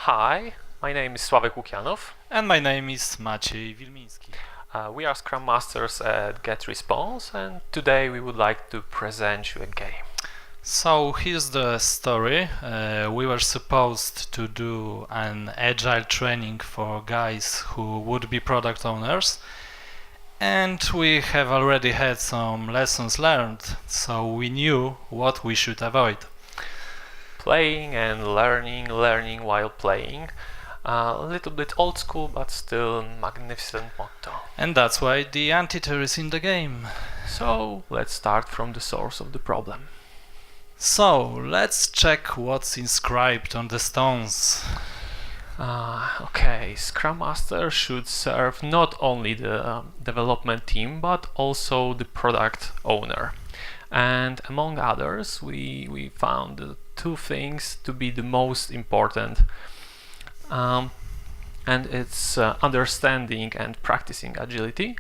Hi, my name is Sławek Łukjanow. And my name is Maciej Wilmiński. We are Scrum Masters at GetResponse, and today we would like to present you a game. So here's the story. We were supposed to do an agile training for guys who would be product owners, and we have already had some lessons learned, so we knew what we should avoid. Playing and learning while playing. A little bit old school, but still magnificent motto. And that's why the anteater is in the game. So let's start from the source of the problem. So let's check what's inscribed on the stones. Okay, Scrum Master should serve not only the development team, but also the product owner. And among others, we found the two things to be the most important. And it's understanding and practicing agility,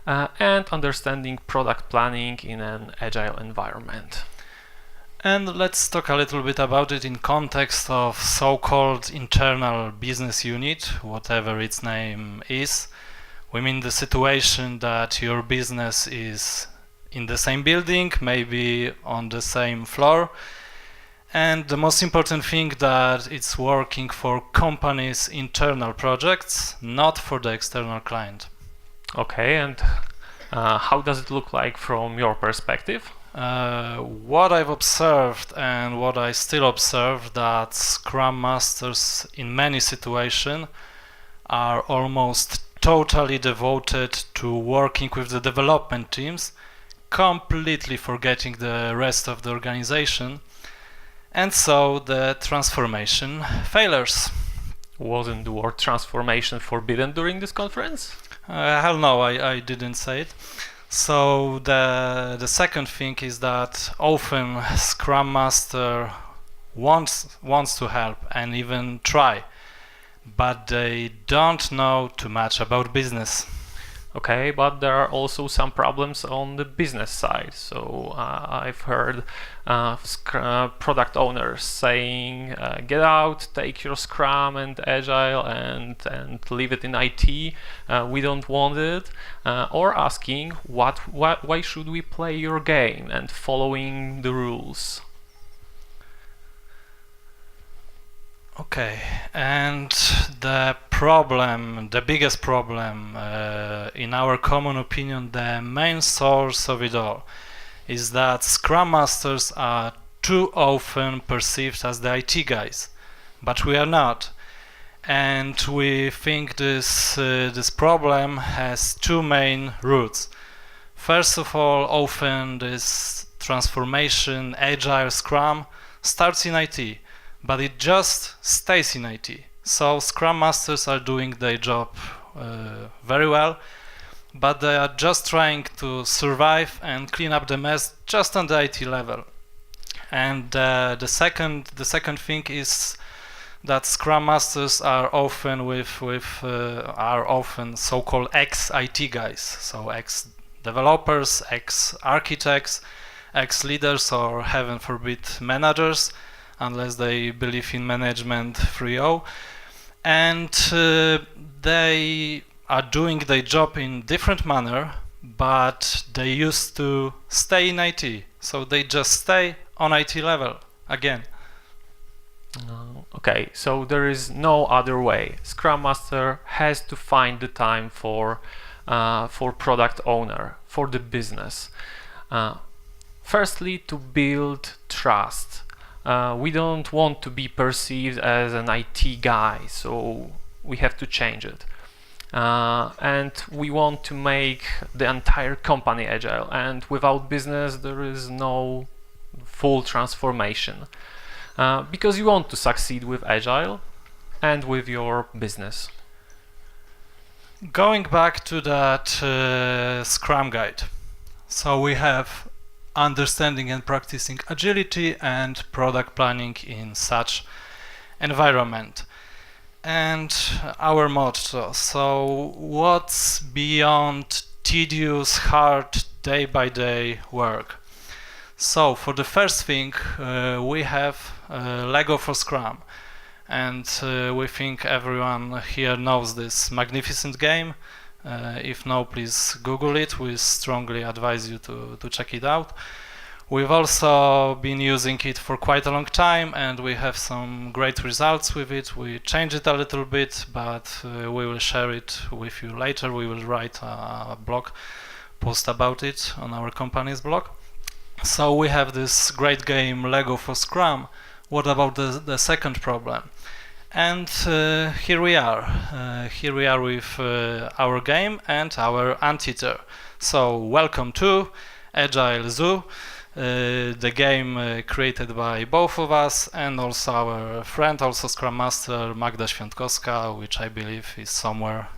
and understanding product planning in an agile environment. And let's talk a little bit about it in context of so-called internal business unit, whatever its name is. We mean the situation that your business is in the same building, maybe on the same floor, and the most important thing that it's working for company's internal projects, not for the external client. Okay, and how does it look like from your perspective? What I've observed and what I still observe, that Scrum Masters in many situations are almost totally devoted to working with the development teams, completely forgetting the rest of the organization, and so the transformation failures. Wasn't the word transformation forbidden during this conference? Hell no, I didn't say it. So the second thing is that often Scrum Master wants to help and even try, but they don't know too much about business. Okay, but there are also some problems on the business side. So I've heard product owners saying, get out, take your Scrum and Agile and leave it in IT. We don't want it. Or asking, why should we play your game and following the rules? Okay, and the biggest problem, in our common opinion, the main source of it all, is that Scrum Masters are too often perceived as the IT guys, but we are not. And we think this problem has two main roots. First of all, often this transformation, Agile, Scrum, starts in IT. But it just stays in IT. So Scrum Masters are doing their job very well, but they are just trying to survive and clean up the mess just on the IT level. And the second thing is that Scrum Masters are often are often so-called ex-IT guys, so ex-developers, ex-architects, ex-leaders, or heaven forbid managers, unless they believe in management 3.0, and they are doing their job in different manner, but they used to stay in IT, so they just stay on IT level again. Okay, so there is no other way. Scrum Master has to find the time for product owner, for the business. Firstly, to build trust. We don't want to be perceived as an IT guy, so we have to change it. And we want to make the entire company agile, and without business there is no full transformation. Because you want to succeed with agile and with your business. Going back to that Scrum guide. So we have understanding and practicing agility and product planning in such environment. And our motto, so what's beyond tedious, hard, day-by-day work? So for the first thing, we have Lego for Scrum. and we think everyone here knows this magnificent game. If no, please Google it. We strongly advise you to check it out. We've also been using it for quite a long time, and we have some great results with it. We changed it a little bit, but we will share it with you later. We will write a blog post about it on our company's blog. So we have this great game Lego for Scrum. What about the second problem? And here we are. Here we are with our game and our anteater. So welcome to Agile Zoo. The game created by both of us, and also our friend, also Scrum Master Magda Świątkowska, which I believe is somewhere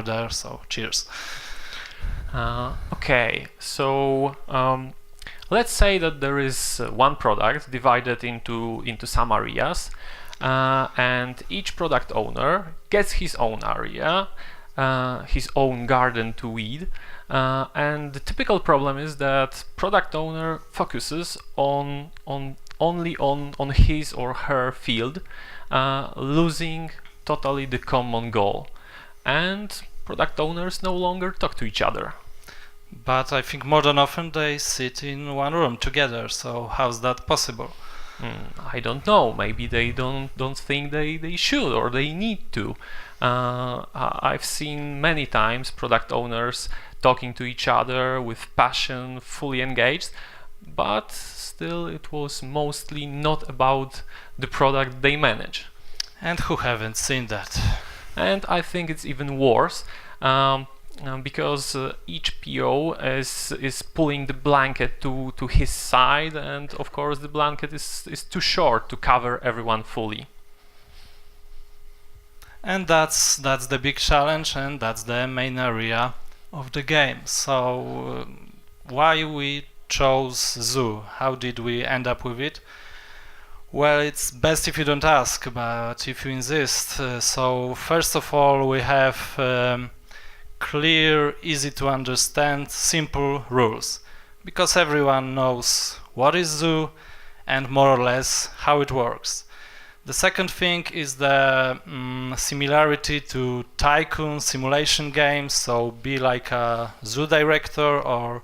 there. So cheers. Okay, so let's say that there is one product divided into some areas, and each product owner gets his own area, his own garden to weed. And the typical problem is that product owner focuses only on his or her field, losing totally the common goal, and product owners no longer talk to each other. But I think more than often they sit in one room together. So how's that possible? I don't know. Maybe they don't think they should or they need to. I've seen many times product owners talking to each other with passion, fully engaged, but still it was mostly not about the product they manage. And who haven't seen that? And I think it's even worse, because each PO is pulling the blanket to his side, and of course the blanket is too short to cover everyone fully. And that's the big challenge, and that's the main area of the game. So why we chose Zoo? How did we end up with it? Well, it's best if you don't ask, but if you insist. So first of all, we have clear, easy to understand, simple rules, because everyone knows what is Zoo and more or less how it works. The second thing is the similarity to tycoon simulation games, so be like a zoo director or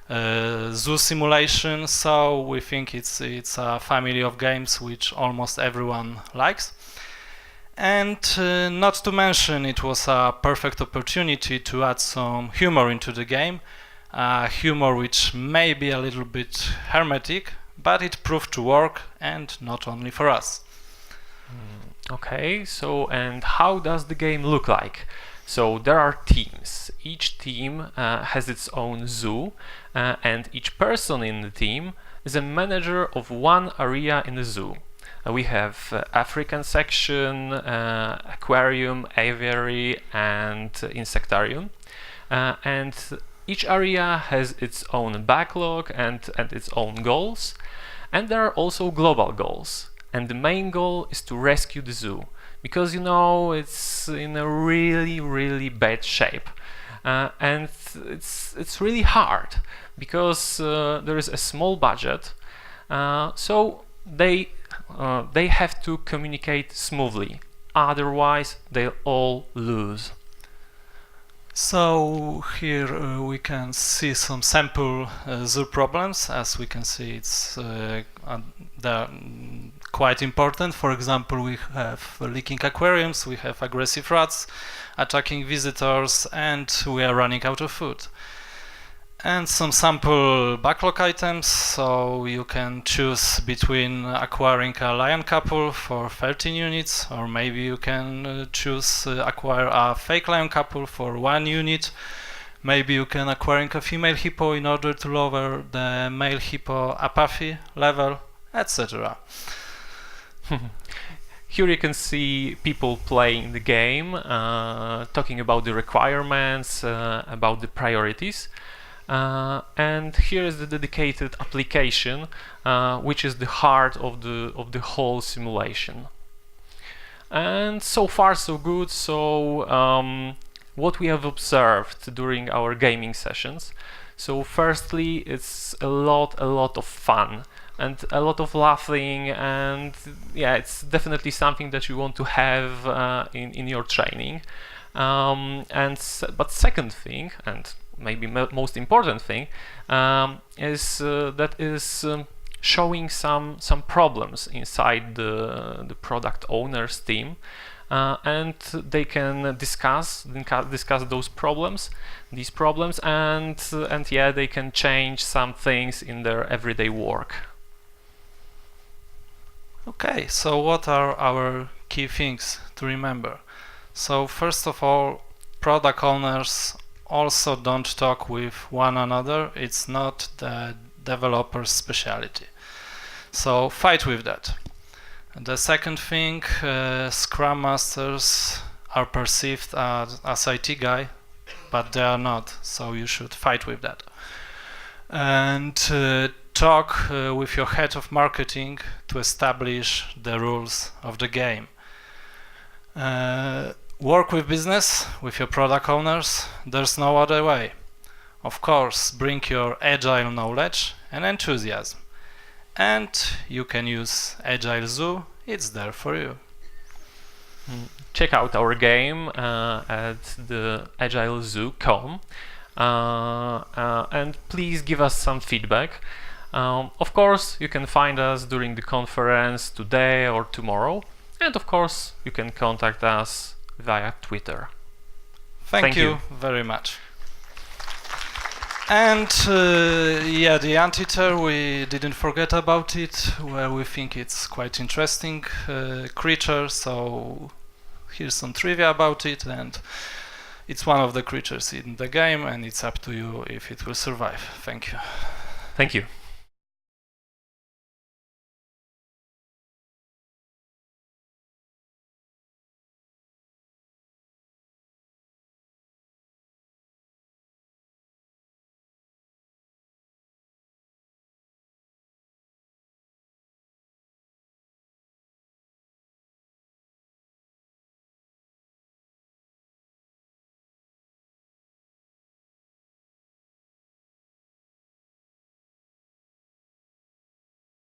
zoo simulation. So we think it's a family of games which almost everyone likes. And not to mention, it was a perfect opportunity to add some humor into the game, humor which may be a little bit hermetic, but it proved to work, and not only for us. Okay, so and how does the game look like? So there are teams. Each team has its own zoo, and each person in the team is a manager of one area in the zoo. We have African section, aquarium, aviary, and insectarium, and each area has its own backlog and its own goals, and there are also global goals. And the main goal is to rescue the zoo, because it's in a really bad shape, and it's really hard because there is a small budget, so they have to communicate smoothly, otherwise they'll all lose. So here we can see some sample zoo problems. As we can see, they're quite important. For example, we have leaking aquariums, we have aggressive rats attacking visitors, and we are running out of food. And some sample backlog items, so you can choose between acquiring a lion couple for 13 units, or maybe you can choose acquire a fake lion couple for 1 unit. Maybe you can acquiring a female hippo in order to lower the male hippo apathy level, etc. Here you can see people playing the game, talking about the requirements, about the priorities. And here is the dedicated application, which is the heart of the whole simulation. And so far so good. So what we have observed during our gaming sessions. So firstly, it's a lot of fun. and a lot of laughing, and yeah, it's definitely something that you want to have in your training. But second thing, and maybe most important thing, is showing some problems inside the product owner's team, and they can discuss these problems, and yeah, they can change some things in their everyday work. Okay, so what are our key things to remember? So first of all, product owners also don't talk with one another. It's not the developer's specialty. So fight with that. The second thing, Scrum Masters are perceived as IT guy, but they are not, so you should fight with that. And talk with your head of marketing to establish the rules of the game. Work with business, with your product owners. There's no other way. Of course, bring your agile knowledge and enthusiasm. And you can use Agile Zoo, it's there for you. Check out our game at the agilezoo.com, and please give us some feedback. Of course, you can find us during the conference today or tomorrow, and of course, you can contact us via Twitter. Thank you very much. And yeah, the anteater, we didn't forget about it. Well, we think it's quite interesting creature, so here's some trivia about it, and it's one of the creatures in the game, and it's up to you if it will survive. Thank you. Thank you.